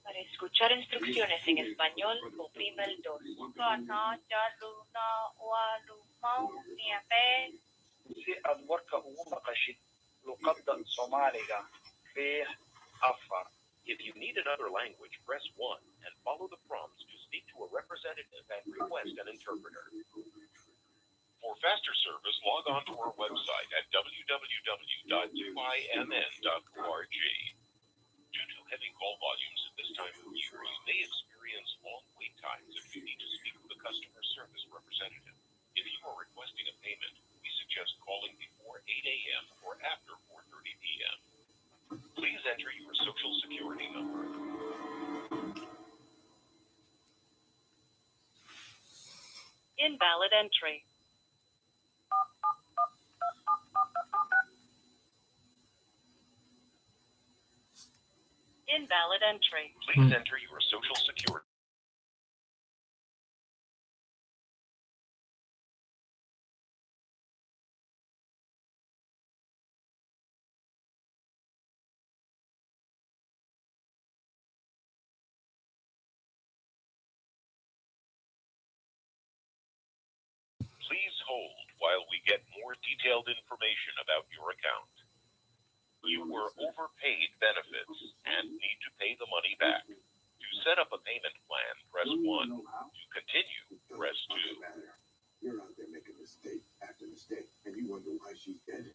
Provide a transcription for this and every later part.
Para escuchar instrucciones en español, oprima el 2. Si aad warka ugu maqashid luqadda Soomaaliga, fiix 4. If you need another language, press 1 and follow the prompts to speak to a representative and request an interpreter. For faster service, log on to our website at www.umn.org. Due to heavy call volumes at this time of year, you may experience long wait times if you need to speak with a customer service representative. If you are requesting a payment, we suggest calling before 8 a.m. or after 4:30 p.m. Please enter your social security number. Invalid entry. Invalid entry. Please enter your social security. Please hold while we get more detailed information about your account. You were overpaid benefits and need to pay the money back. To set up a payment plan, press 1. To continue, press 2. You're out there making mistake after mistake, and you wonder why she's dead.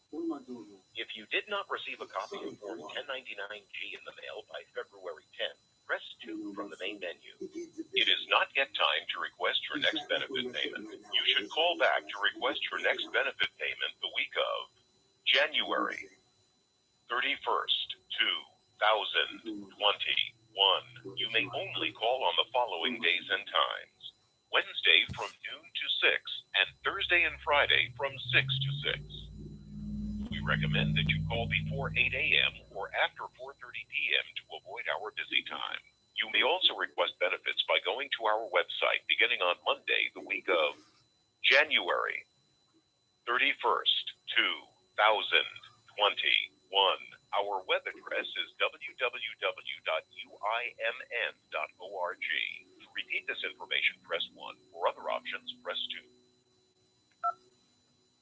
What am I doing wrong? If you did not receive a copy of Form 1099-G in the mail by February 10th, press 2 from the main menu. He gets it not yet time to request your next benefit payment. You should call back to request your next benefit payment the week of January 31st, 2021. You may only call on the following days and times: Wednesday from noon to 6, and Thursday and Friday from 6 to 6. We recommend that you call before 8 a.m. or after 4:30 p.m. to avoid our busy time. You may also request benefits by going to our website beginning on Monday, the week of January 31st, 2021. Our web address is www.uimn.org. To repeat this information, press 1. For other options, press 2.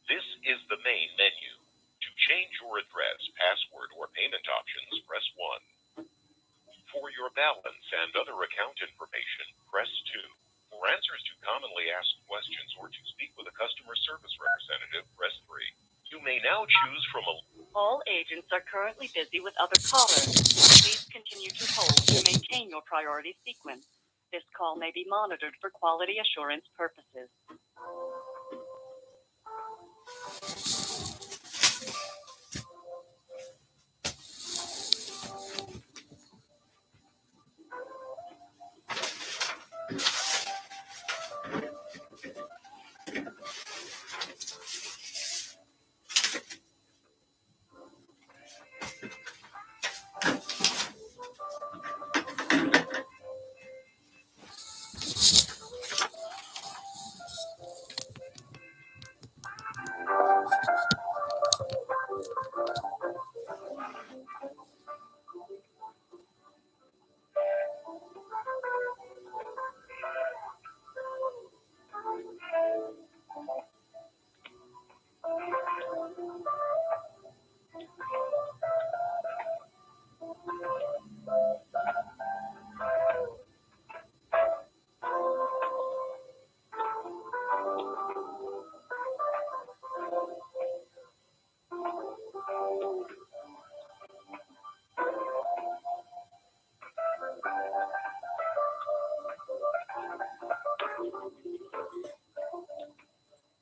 This is the main menu. To change your address, password, or payment options, press 1. For your balance and other account information, press 2. For answers to commonly asked questions or to speak with a customer service representative, press 3. You may now choose from a... All agents are currently busy with other callers. Please continue to hold to maintain your priority sequence. This call may be monitored for quality assurance purposes.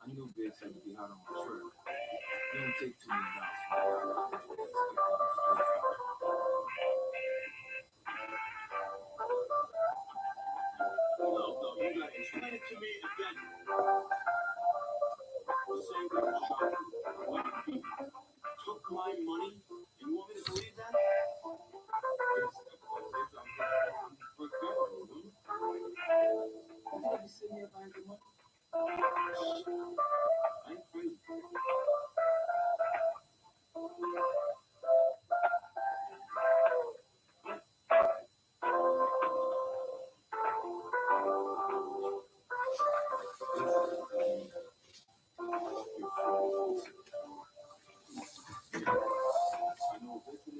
I knew Biggs had to be hot on my shirt. You don't take too many dollars. No, you got to explain it to me again. The same way with Sean. What you took my money, and you want me to believe that? Yes, for God, you sitting here buying the money? I ain't crazy. I know what this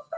is.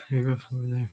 Here you go over there.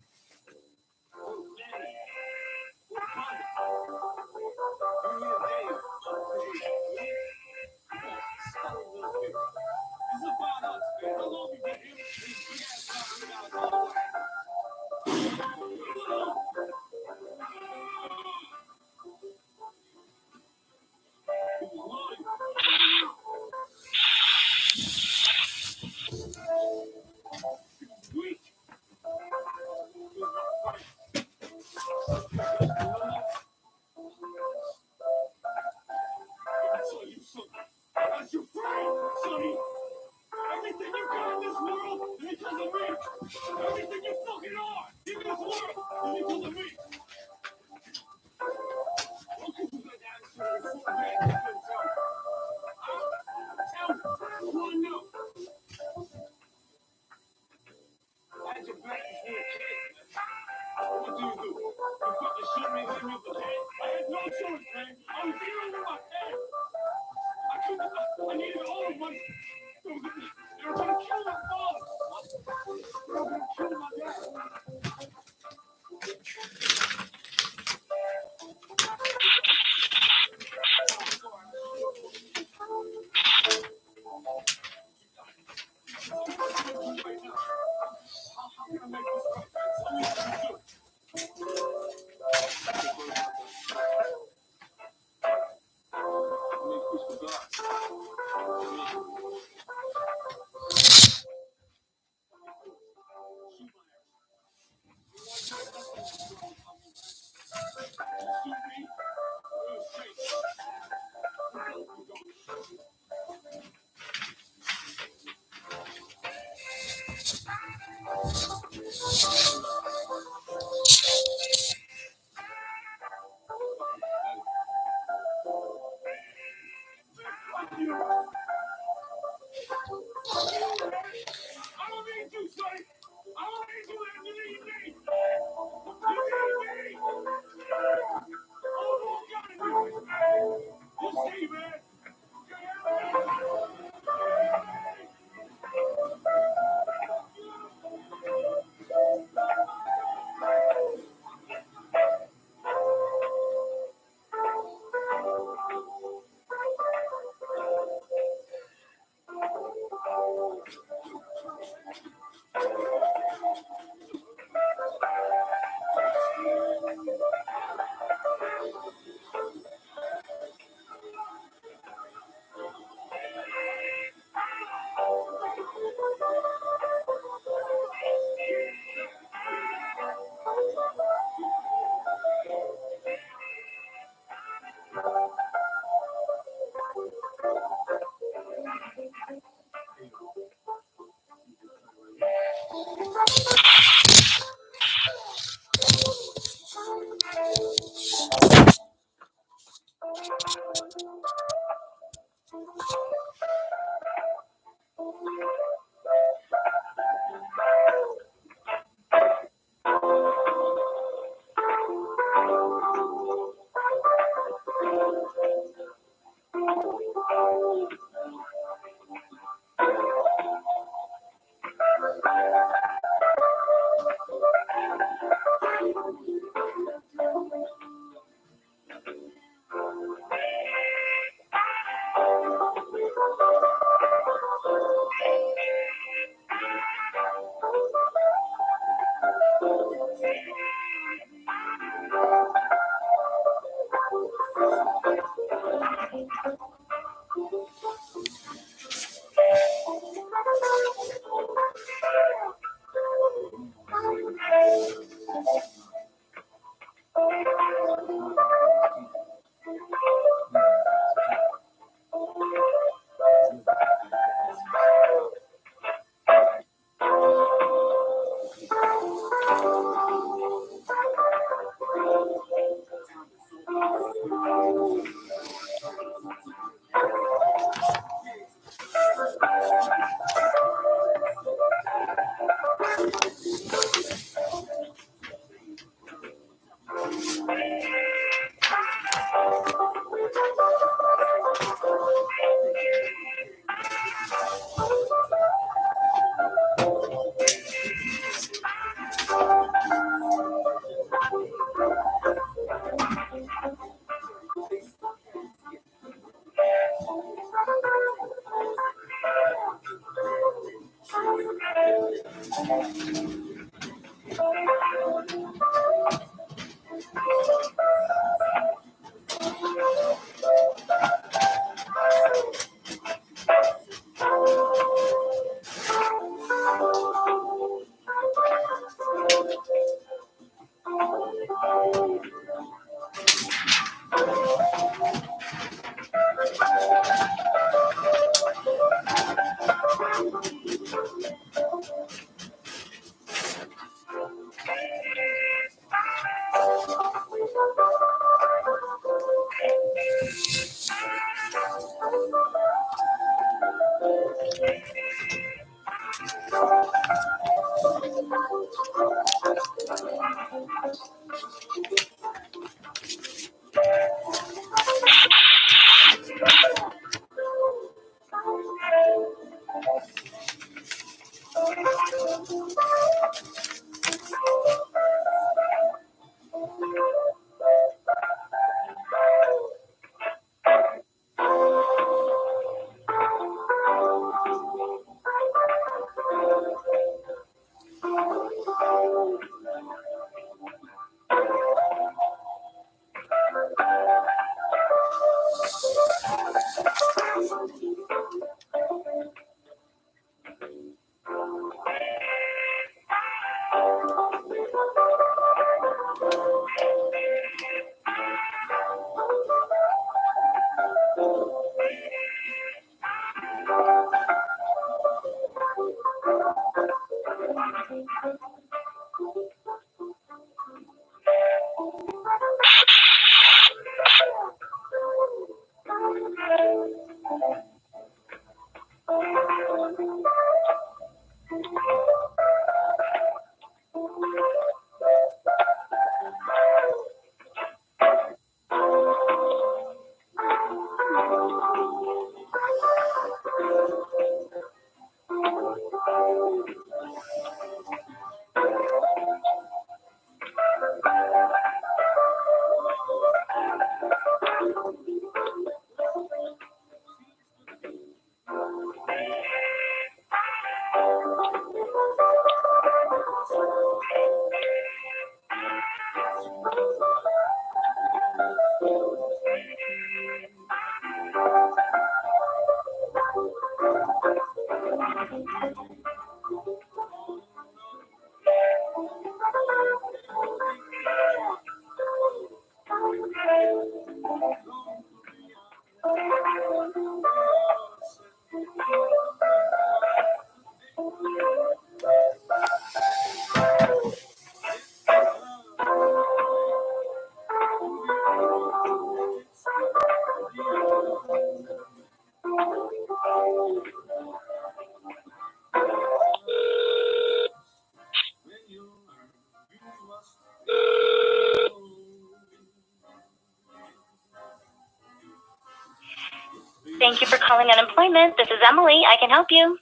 Thank you for calling unemployment. This is Emily. I can help you.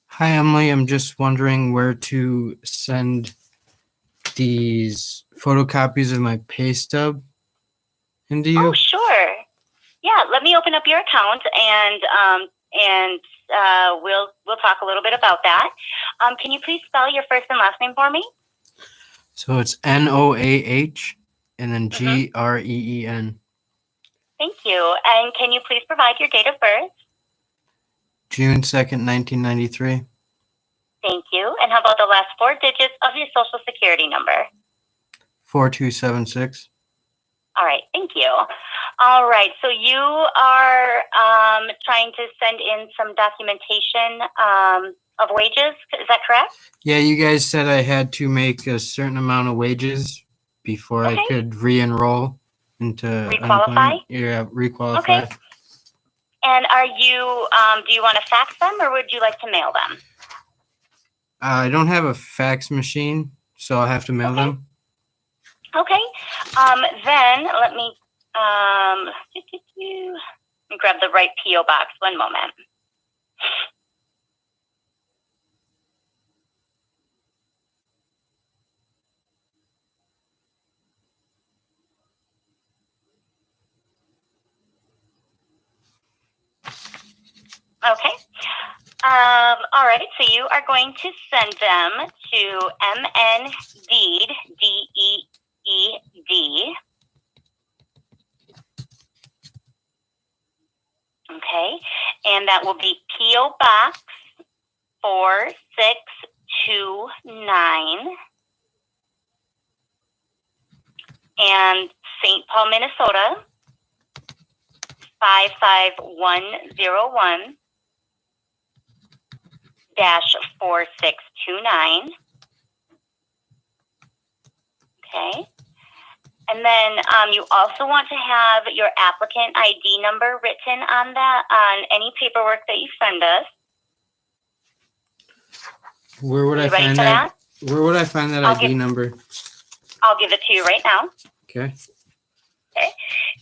Hi, Emily. I'm just wondering where to send these photocopies of my pay stub into you. Oh, sure. Yeah, let me open up your account and we'll talk a little bit about that. Can you please spell your first and last name for me? So it's Noah and then Green. Thank you. And can you please provide your date of birth? June 2nd, 1993. Thank you. And how about the last four digits of your social security number? 4276. All right, thank you. All right, so you are trying to send in some documentation of wages, is that correct? Yeah, you guys said I had to make a certain amount of wages before I Okay. could re-enroll into Requalify? unemployment. Yeah, requalify. Okay. And are you, do you want to fax them or would you like to mail them? I don't have a fax machine, so I'll have to mail Okay. them. Okay. Then let me grab the right PO box. One moment. Okay. All right. So you are going to send them to MNDeed, DEED. Okay. And that will be PO Box 4629 and St. Paul, Minnesota 55101 -4629. Okay. And then you also want to have your applicant ID number written on that, on any paperwork that you send us. Where would I You ready find for that? Where would I find that I'll ID give- number? I'll give it to you right now. Okay. Okay.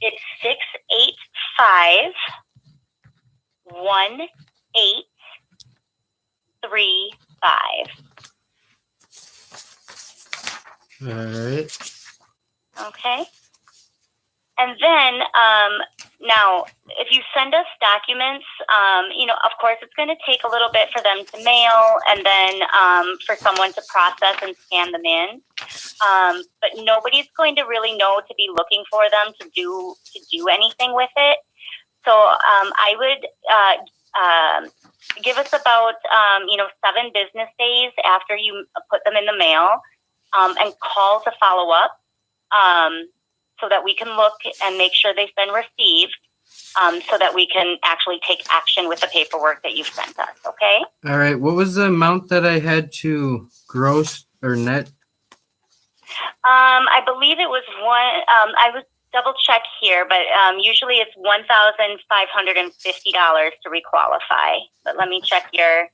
It's 685-1835. All right. Okay. And then now, if you send us documents, of course, it's going to take a little bit for them to mail and then for someone to process and scan them in. But nobody's going to really know to be looking for them to do anything with it. So I would give us about 7 business days after you put them in the mail, and call to follow up, so that we can look and make sure they've been received, so that we can actually take action with the paperwork that you've sent us. Okay. All right. What was the amount that I had to gross or net? I believe it was one. I was double check here, but usually it's $1,550 to requalify. But let me check your.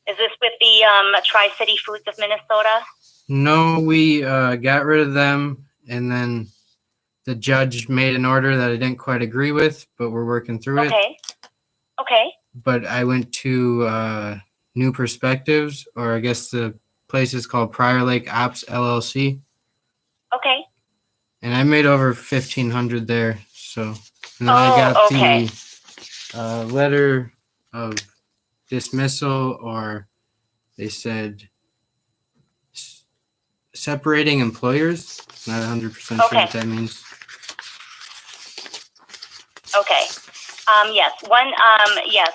Is this with the Tri-City Foods of Minnesota? No, we got rid of them, and then the judge made an order that I didn't quite agree with, but we're working through it. Okay. Okay. But I went to New Perspectives, or I guess the place is called Prior Lake Ops LLC, Okay. and I made over 1,500 there. So, and then I got okay. the letter of dismissal, or they said separating employers. Not 100% sure Okay. what that means. Okay. Yes. Yes.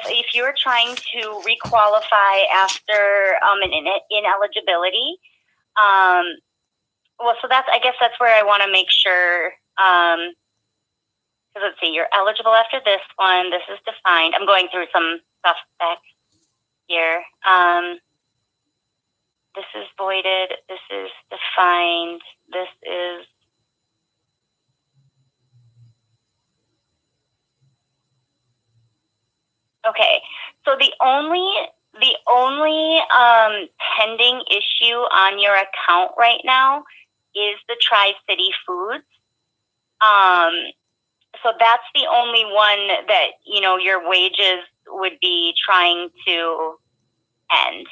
If you're trying to requalify after an ineligibility, well, so I guess that's where I want to make sure. Because let's see, you're eligible after this one. This is defined. I'm going through some stuff back here. This is voided. This is defined. This is. Okay, so the only pending issue on your account right now is the Tri-City Foods. So that's the only one that, your wages would be trying to end.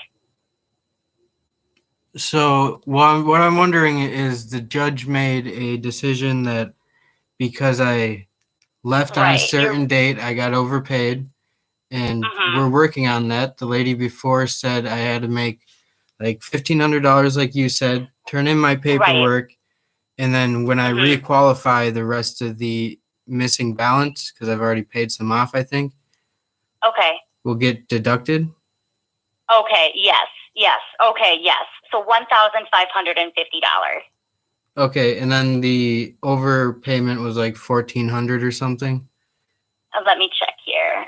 So what I'm wondering is, the judge made a decision that because I left on a Right, certain date, I got overpaid, and we're working on that. The lady before said I had to make like $1,500, like you said, turn in my paperwork, and then when I requalify, the rest of the missing balance, because I've already paid some off, I think, will get deducted. Okay, yes. Okay, yes. So $1,550. Okay, and then the overpayment was like $1,400 or something. Let me check here.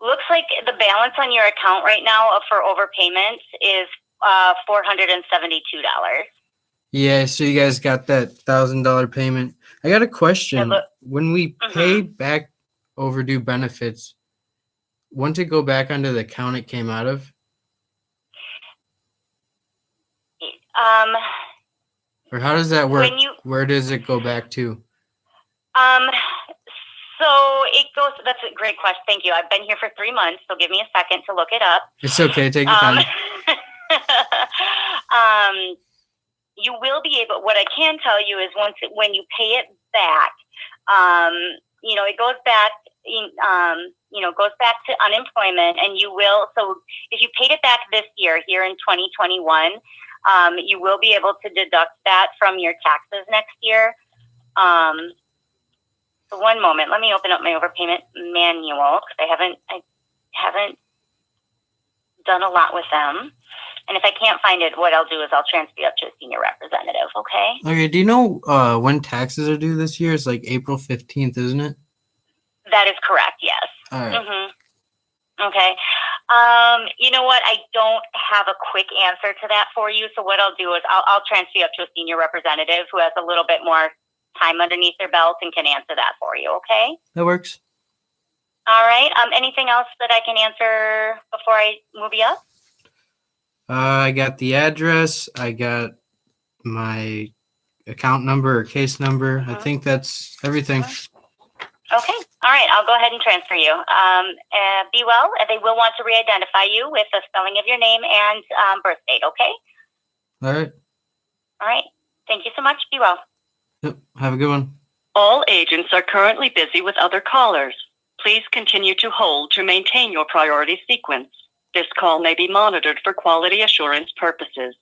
Looks like the balance on your account right now for overpayments is $472. Yeah, so you guys got that $1,000 payment. I got a question. When we pay back overdue benefits, once it go back onto the account it came out of? Or how does that work? Where does it go back to? So it goes, that's a great question. Thank you. I've been here for 3 months, so give me a second to look it up. It's okay. Take your time. You will be able, what I can tell you is when you pay it back, it goes back, goes back to unemployment, and you will, so if you paid it back this year, here in 2021, you will be able to deduct that from your taxes next year. So one moment, let me open up my overpayment manual, because I haven't done a lot with them. And if I can't find it, what I'll do is I'll transfer you up to a senior representative, okay? Okay, do you know when taxes are due this year? It's like April 15th, isn't it? That is correct, yes. All right. Okay. You know what? I don't have a quick answer to that for you. So what I'll do is I'll transfer you up to a senior representative who has a little bit more time underneath their belt and can answer that for you, okay? That works. All right. Anything else that I can answer before I move you up? I got the address. I got my account number or case number. I think that's everything. Okay. All right. I'll go ahead and transfer you. Be well. They will want to re-identify you with the spelling of your name and birth date, okay? All right. All right. Thank you so much. Be well. Yep. Have a good one. All agents are currently busy with other callers. Please continue to hold to maintain your priority sequence. This call may be monitored for quality assurance purposes.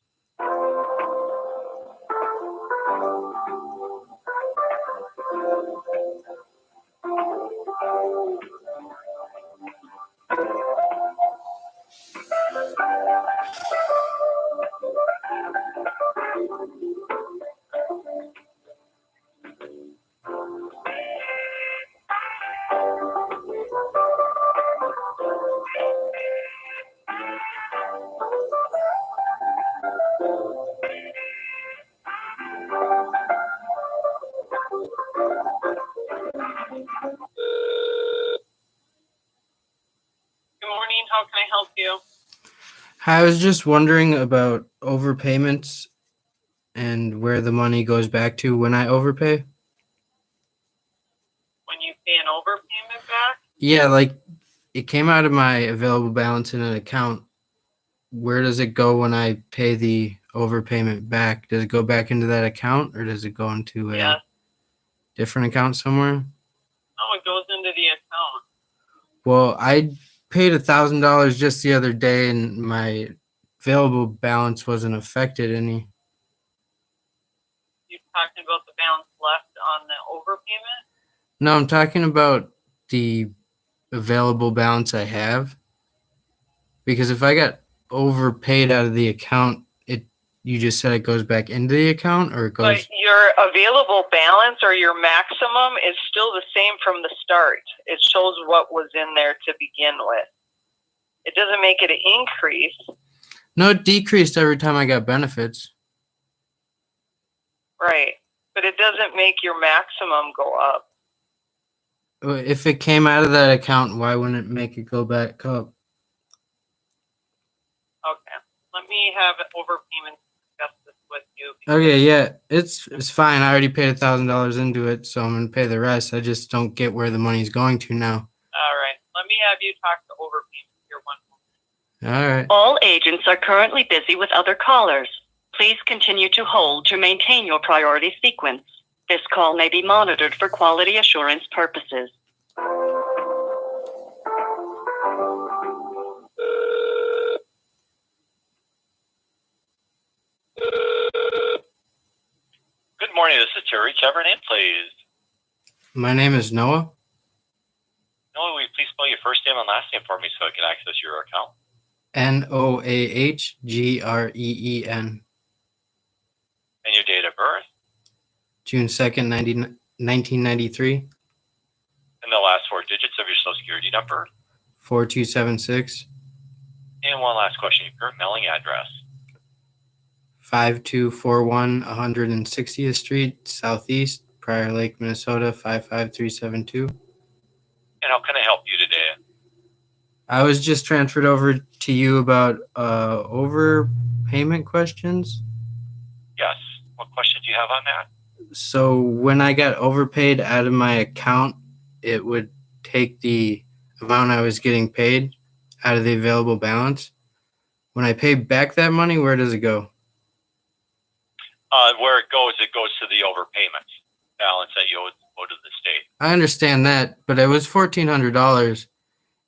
How can I help you? I was just wondering about overpayments. and where the money goes back to when I overpay? When you pay an overpayment back, Yeah, like it came out of my available balance in an account. Where does it go when I pay the overpayment back? Does it go back into that account or does it go into a yes. different account somewhere? No, it goes into the account. Well, I paid $1,000 just the other day and my available balance wasn't affected any. You're talking about the balance left on the overpayment? No, I'm talking about the available balance I have. Because if I got overpaid out of the account, you just said it goes back into the account or it goes. But your available balance or your maximum is still the same from the start. It shows what was in there to begin with. It doesn't make it an increase. No, it decreased every time I got benefits. Right. But it doesn't make your maximum go up. If it came out of that account, why wouldn't it make it go back up? Okay. Let me have overpayment discuss this with you. Okay, yeah, it's fine. I already paid $1,000 into it, so I'm gonna pay the rest. I just don't get where the money's going to now. All right. Let me have you talk to overpayment here one moment. All right. All agents are currently busy with other callers. Please continue to hold to maintain your priority sequence. This call may be monitored for quality assurance purposes. Good morning. This is Terry. Have your name, please. My name is Noah. Noah, will you please spell your first name and last name for me so I can access your account? NOAHGREEN. And your date of birth? June 2nd, 1993. And the last four digits of your social security number? 4276. And one last question. Your current mailing address? 5241 160th Street, Southeast, Prior Lake, Minnesota, 55372. And how can I help you today? I was just transferred over to you about overpayment questions. Yes. What question do you have on that? So when I got overpaid out of my account, it would take the amount I was getting paid out of the available balance. When I pay back that money, where does it go? Where it goes to the overpayment balance that you owe to the state. I understand that, but it was $1,400,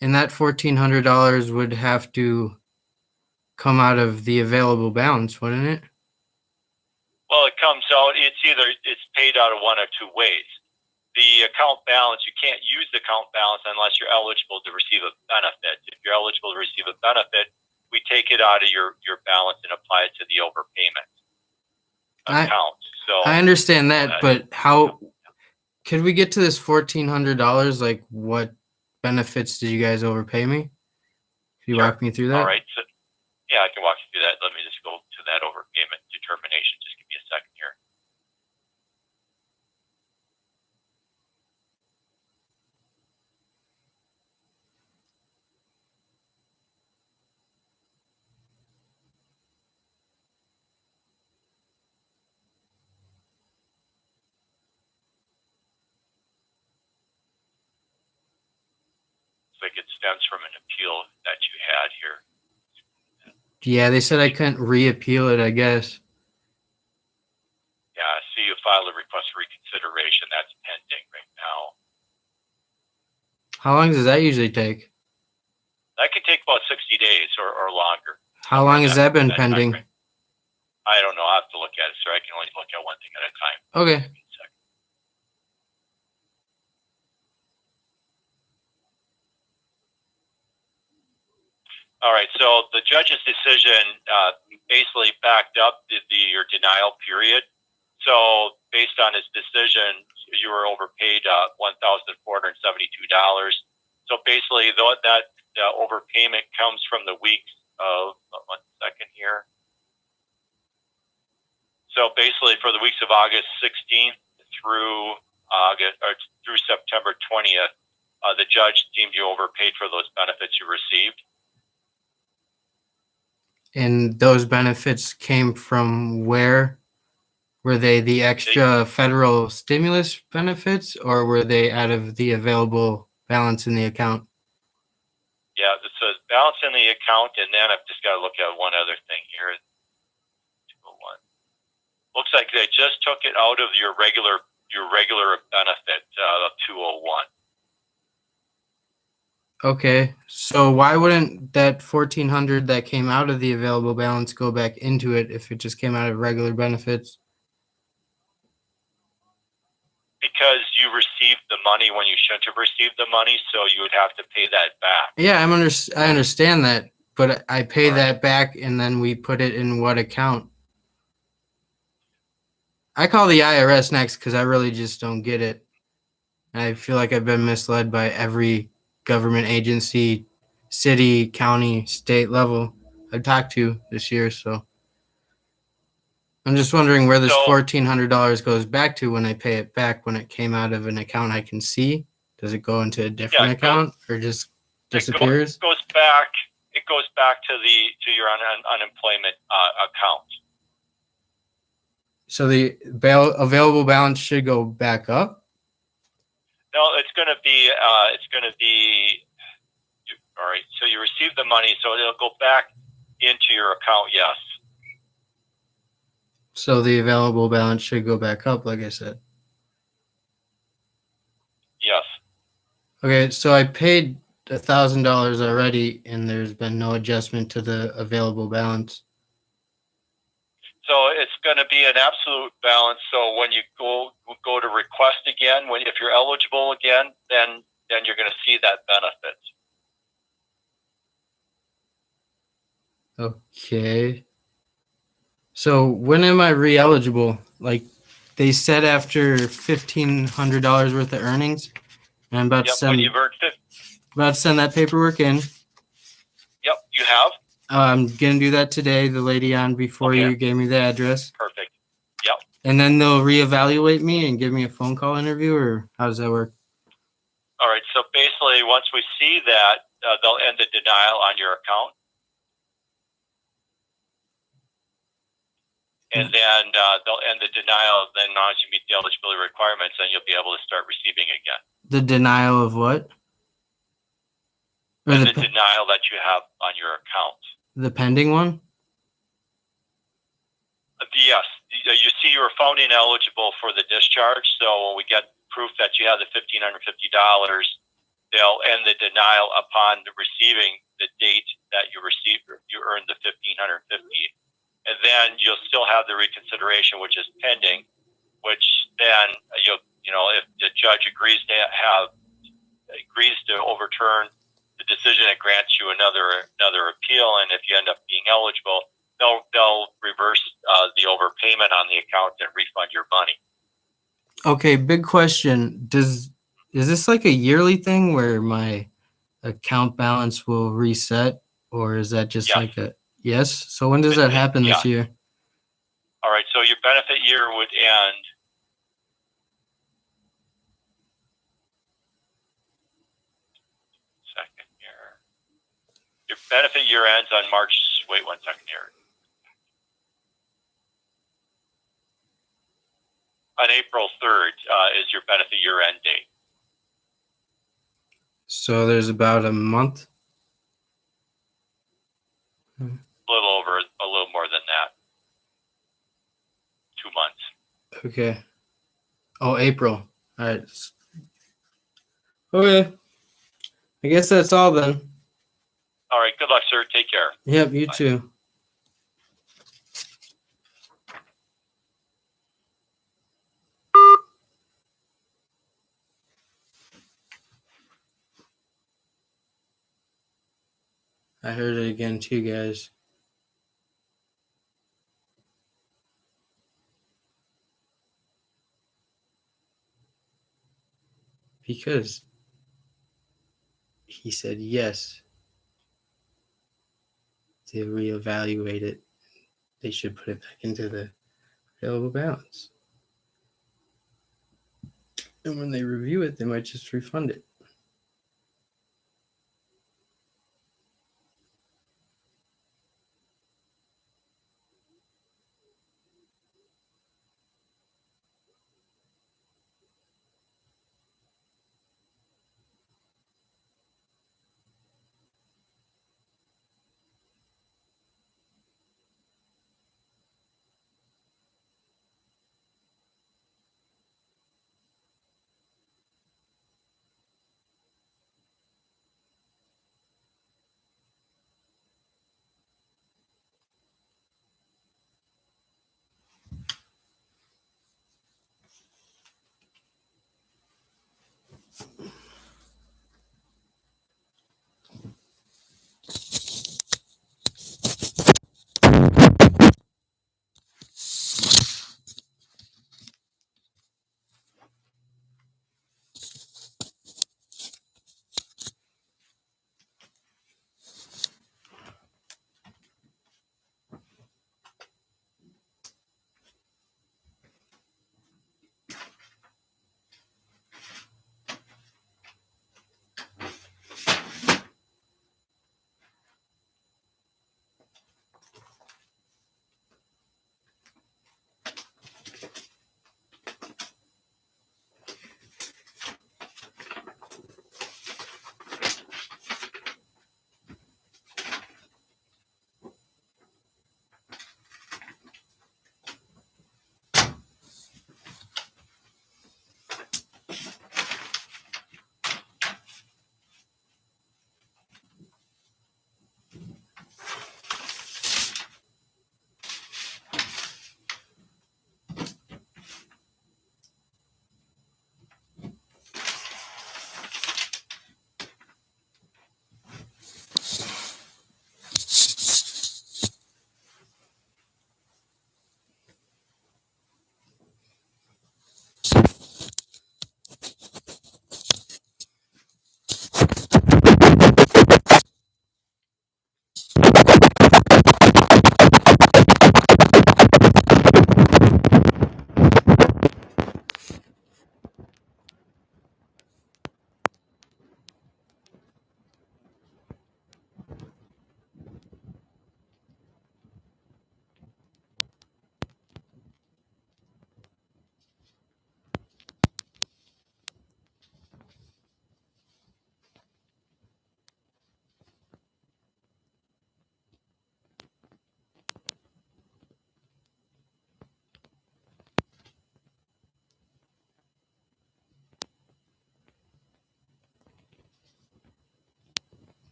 and that $1,400 would have to come out of the available balance, wouldn't it? Well, it comes out, it's paid out of one of two ways. The account balance, you can't use the account balance unless you're eligible to receive a benefit. If you're eligible to receive a benefit, we take it out of your balance and apply it to the overpayment account. I understand that, but how could we get to this $1,400? Like, what benefits did you guys overpay me? Can you walk me through that? All right. So, yeah, I can walk you through that. Let me just go to that overpayment determination. Just give me a second here. Like it stems from an appeal that you had here. Yeah, they said I couldn't reappeal it, I guess. Yeah, I see you filed a request for reconsideration. That's pending right now. How long does that usually take? That could take about 60 days or longer. How long has that been pending? I don't know. I'll have to look at it, sir. I can only look at one thing at a time. Okay. All right, so the judge's decision basically backed up your denial period. So based on his decision, you were overpaid $1,472. So basically, that overpayment comes from the weeks of 1 second here. So basically, for the weeks of August 16th through September 20th, the judge deemed you overpaid for those benefits you received. And those benefits came from where? Were they the extra federal stimulus benefits, or were they out of the available balance in the account? Yeah, so it's balance in the account, and then I've just got to look at one other thing here. 201. Looks like they just took it out of your regular benefit of 201. Okay, so why wouldn't that 1,400 that came out of the available balance go back into it if it just came out of regular benefits? Because you received the money when you shouldn't have received the money, so you would have to pay that back. Yeah, I understand that, but I pay that back and then we put it in what account? I call the IRS next because I really just don't get it. I feel like I've been misled by every government agency, city, county, state level I've talked to this year. So I'm just wondering where this $1,400 goes back to when I pay it back when it came out of an account I can see. Does it go into a different account or just disappears? It goes back to your unemployment account. So the available balance should go back up? No, it's going to be all right. So you receive the money, so it'll go back into your account. Yes. So the available balance should go back up, like I said. Yes. Okay, so I paid $1,000 already, and there's been no adjustment to the available balance. So it's going to be an absolute balance. So when you go to request again, if you're eligible again, then you're going to see that benefit. Okay. So when am I re-eligible? Like they said after $1,500 worth of earnings, and I'm about to send. When you've earned about to send that paperwork in. Yep, you have. I'm gonna do that today. The lady on before you gave me the address. Perfect. Yep. And then they'll reevaluate me and give me a phone call interview, or how does that work? All right. So basically, once we see that, they'll end the denial on your account. And then they'll end the denial. Then once you meet the eligibility requirements, then you'll be able to start receiving again. The denial of what? Or the denial that you have on your account. The pending one? Yes. You see you were found ineligible for the discharge. So when we get proof that you have the $1,550, they'll end the denial upon receiving the date that you earned the $1,550. And then you'll still have the reconsideration, which is pending, which then if the judge agrees to overturn the decision, it grants you another appeal. And if you end up being eligible, they'll reverse the overpayment on the account and refund your money. Okay, big question. Is this like a yearly thing where my account balance will reset, or is that just like a yes? So when does that happen this year? All right, so your benefit year would end Your benefit year ends on March. Wait 1 second here. On April 3rd is your benefit year end date. So there's about a month. A little more than that. 2 months. Okay. Oh, April. All right. Okay. I guess that's all then. All right. Good luck, sir. Take care. Yep, you Bye. too. I heard it again too, guys. Because he said yes. To reevaluate it, they should put it back into the available balance. And when they review it, they might just refund it.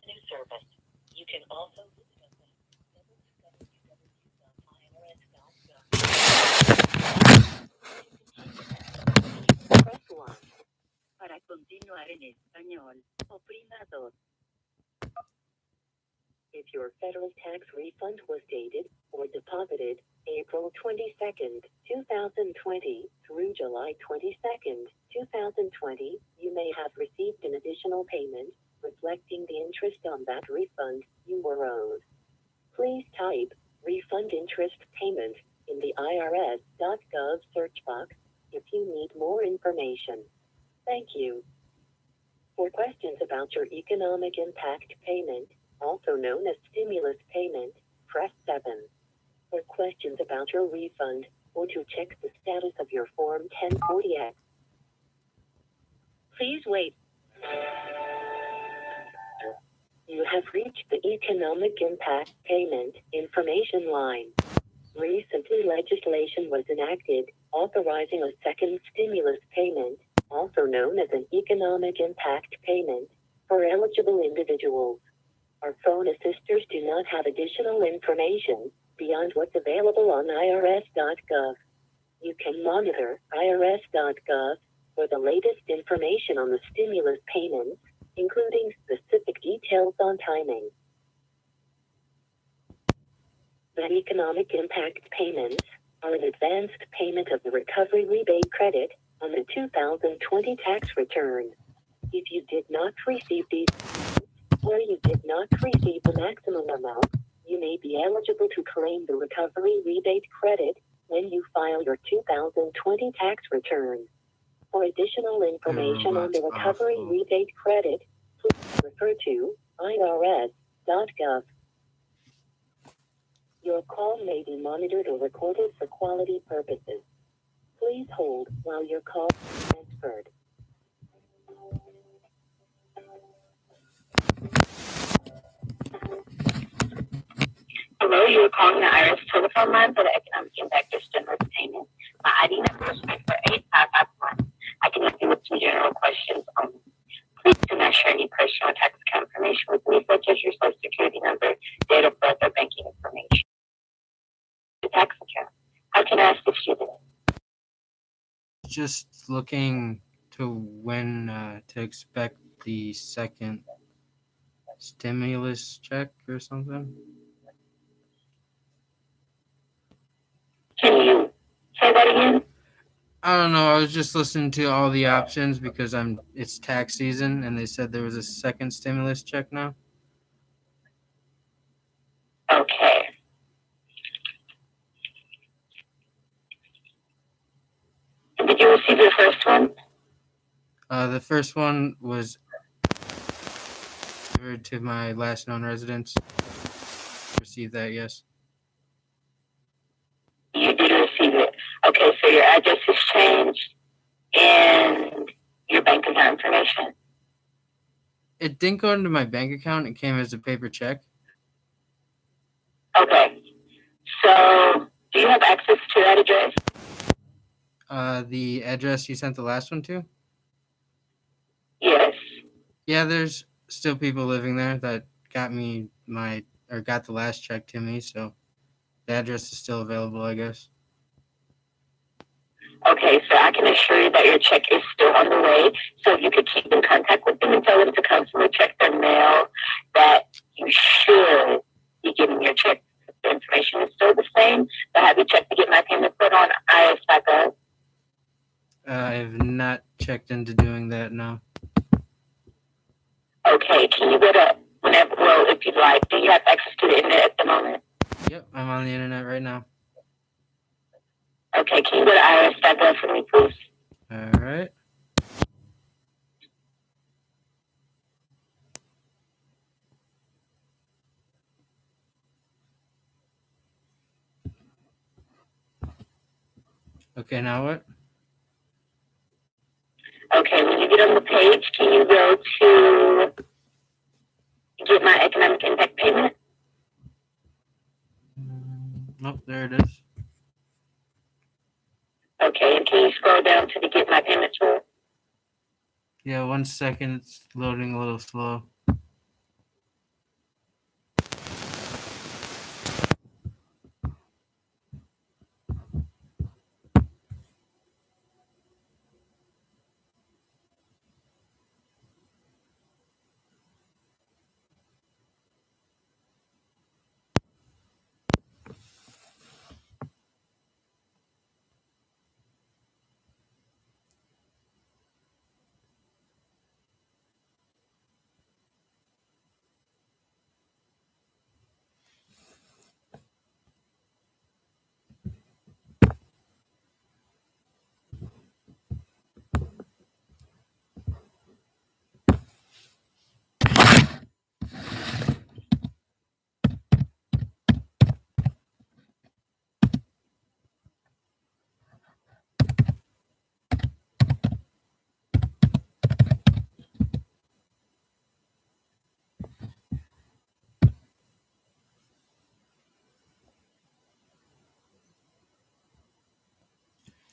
new service. You can also press 1. Para continuar en español, oprima 2. If your federal tax refund was dated or deposited April 22nd, 2020 through July 22nd, 2020, you may have received an additional payment reflecting the interest on that refund you were owed. Please type refund interest payment in the irs.gov search box if you need more information. Thank you. For questions about your economic impact payment, also known as stimulus payment, press 7. For questions about your refund, or to check the status of your Form 1040-X, please wait. You have reached the Economic Impact Payment Information line. Recently, legislation was enacted authorizing a second stimulus payment, also known as an economic impact payment, for eligible individuals. Our phone assisters do not have additional information beyond what's available on irs.gov. You can monitor irs.gov for the latest information on the stimulus payments, including specific details on timing. The economic impact payments are an advanced payment of the recovery rebate credit on the 2020 tax return. If you did not receive these, or you did not receive the maximum amount, you may be eligible to claim the recovery rebate credit when you file your 2020 tax return. For additional information on the recovery rebate credit, please refer to irs.gov. Your call may be monitored or recorded for quality purposes. Please hold while your call is transferred. Hello, you are calling the IRS telephone line for the Economic Impact of Stimulus Payment. My ID number is 48551. I can help you with some general questions only. Please do not share any personal tax account information with me, such as your Social Security number, date of birth, or banking information. The tax account. How can I assist you today? Just looking to when to expect the second stimulus check or something. Can you say that again? I don't know. I was just listening to all the options because it's tax season and they said there was a second stimulus check now. Okay. Did you receive the first one? The first one was delivered to my last known residence. Received that, yes. You did receive it. Okay, so your address has changed and your bank account information. It didn't go into my bank account. It came as a paper check. Okay. So, do you have access to that address? The address you sent the last one to? Yes. Yeah, there's still people living there that got the last check to me, so the address is still available, I guess. Okay, so I can assure you that your check is still on the way. So if you could keep in contact with them and tell them to constantly check their mail, that you should be getting your check. The information is still the same, but have you checked to get my payment put on IRS.gov? I have not checked into doing that, no. Okay, can you go to if you'd like, do you have access to the internet at the moment? Yep, I'm on the internet right now. Okay, can you go to irs.gov for me, please? All right. Okay, now what? Okay, when you get on the page, can you go to get my economic impact payment? Nope, there it is. Okay, and can you scroll down to the get my payment tool? Yeah, 1 second. It's loading a little slow.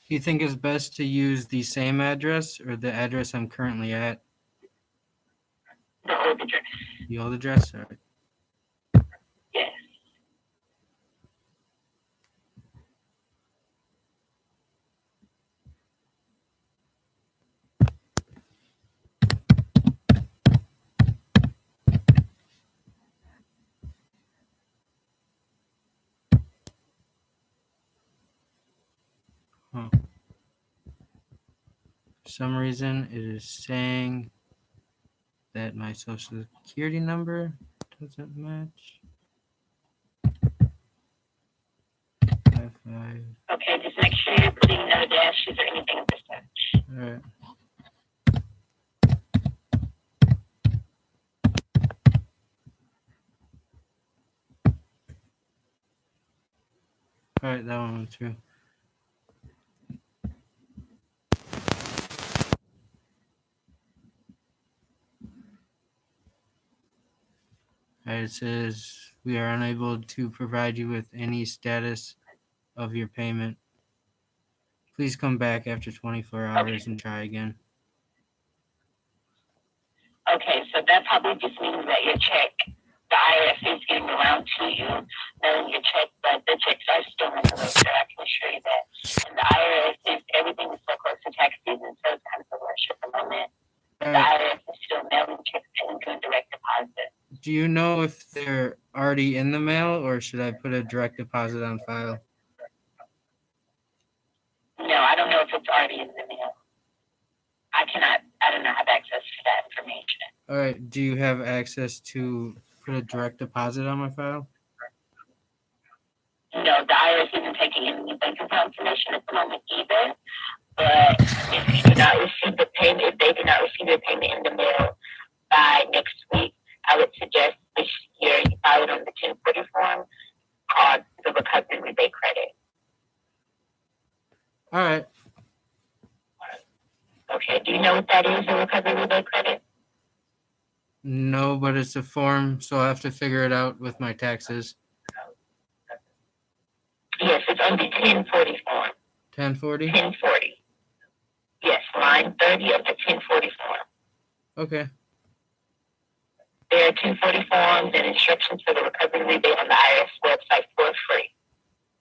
Do you think it's best to use the same address or the address I'm currently at? The old address. The old address? All right. Yes. Huh. For some reason, it is saying that my social security number doesn't match. 55. Okay, just make sure you're putting no dashes or anything at this time. All right. All right, that one went through. All right, it says we are unable to provide you with any status of your payment. Please come back after 24 hours and try again. Okay, so that probably just means that your check, the IRS is getting around to you, knowing your check, but the checks are still in the register. I can assure you that. And the IRS is, everything is so close to tax season, so it's kind of a rush at the moment. All The right. IRS is still mailing checks into a direct deposit. Do you know if they're already in the mail or should I put a direct deposit on file? No, I don't know if it's already in the mail. I don't have access to that information. All right. Do you have access to put a direct deposit on my file? No, the IRS isn't taking any bank account information at the moment either. But if you do not receive the payment, if they do not receive your payment in the mail by next week, I would suggest this year you file it on the 1040 form called the Recovery Rebate Credit. All right. Okay, do you know what that is, the Recovery Rebate Credit? No, but it's a form, so I have to figure it out with my taxes. Yes, it's on the 1040 form. 1040? 1040. Yes, line 30 of the 1040 form. Okay. There are 1040 forms and instructions for the recovery rebate on the IRS website for free.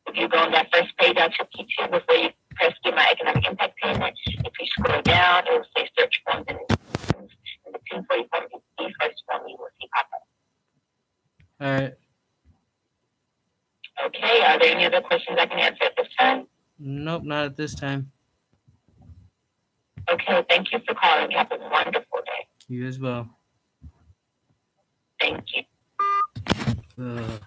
If you go on that first page I took you to before you press Get My Economic Impact Payment, if you scroll down, it will say Search Forms and the 1040 form is the first form you will see pop up. All right. Okay, are there any other questions I can answer at this time? Nope, not at this time. Okay, thank you for calling. Have a wonderful day. You as well. Thank you. Ugh.